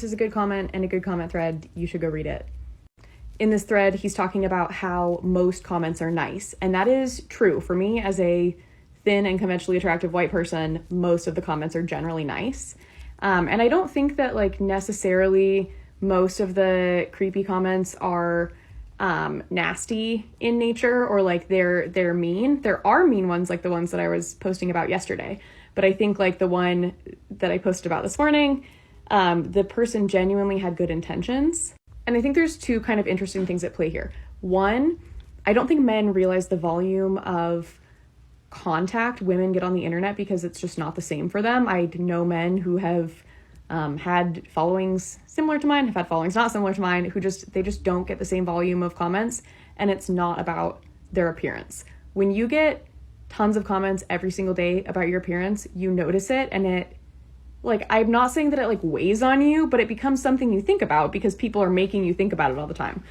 This is a good comment and a good comment thread. You should go read it. In this thread, he's talking about how most comments are nice. And that is true. For me, as a thin and conventionally attractive white person, most of the comments are generally nice. And I don't think that like necessarily most of the creepy comments are nasty in nature or like they're mean. There are mean ones like the ones that I was posting about yesterday. But I think like the one that I posted about this morning, the person genuinely had good intentions. And I think there's two kind of interesting things at play here. One, I don't think men realize the volume of contact women get on the internet because it's just not the same for them. I know men who have had followings similar to mine, have had followings not similar to mine, who they just don't get the same volume of comments, and it's not about their appearance. When you get tons of comments every single day about your appearance, you notice it, and it, like, I'm not saying that it like weighs on you, but it becomes something you think about because people are making you think about it all the time,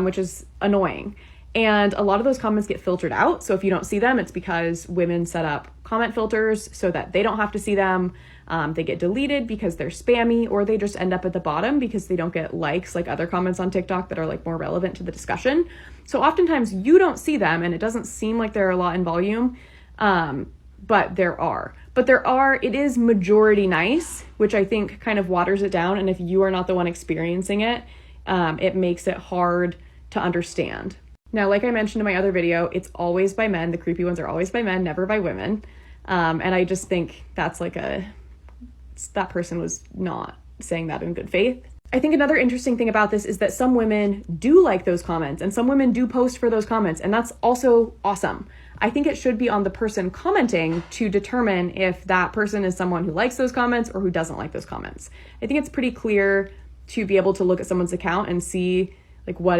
which is annoying. And a lot of those comments get filtered out. So if you don't see them, it's because women set up comment filters so that they don't have to see them. They get deleted because they're spammy, or they just end up at the bottom because they don't get likes like other comments on TikTok that are like more relevant to the discussion. So oftentimes you don't see them and it doesn't seem like they're a lot in volume, but there are. It is majority nice, which I think kind of waters it down. And if you are not the one experiencing it, it makes it hard to understand. Now, like I mentioned in my other video, it's always by men. The creepy ones are always by men, never by women. And I just think that's like that person was not saying that in good faith. I think another interesting thing about this is that some women do like those comments and some women do post for those comments, and that's also awesome. I think it should be on the person commenting to determine if that person is someone who likes those comments or who doesn't like those comments. I think it's pretty clear to be able to look at someone's account and see like what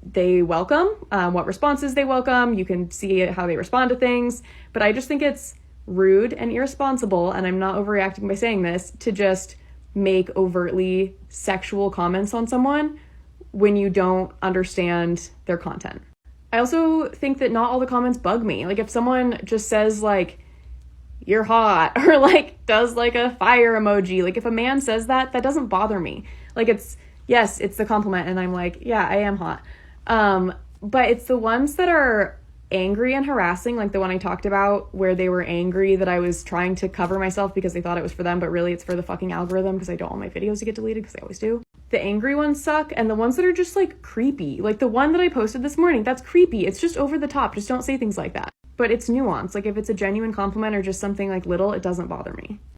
they welcome, what responses they welcome. You can see how they respond to things, but I just think it's rude and irresponsible, and I'm not overreacting by saying this, to just make overtly sexual comments on someone when you don't understand their content. I also think that not all the comments bug me. Like if someone just says like, you're hot, or like does like a fire emoji, like if a man says that doesn't bother me. Like yes, it's the compliment and I'm like, yeah, I am hot. But it's the ones that are angry and harassing, like the one I talked about where they were angry that I was trying to cover myself because they thought it was for them, but really it's for the fucking algorithm because I don't want my videos to get deleted because I always do. The angry ones suck, and the ones that are just like creepy, like the one that I posted this morning, that's creepy. It's just over the top. Just don't say things like that. But it's nuanced. Like if it's a genuine compliment or just something like little, it doesn't bother me.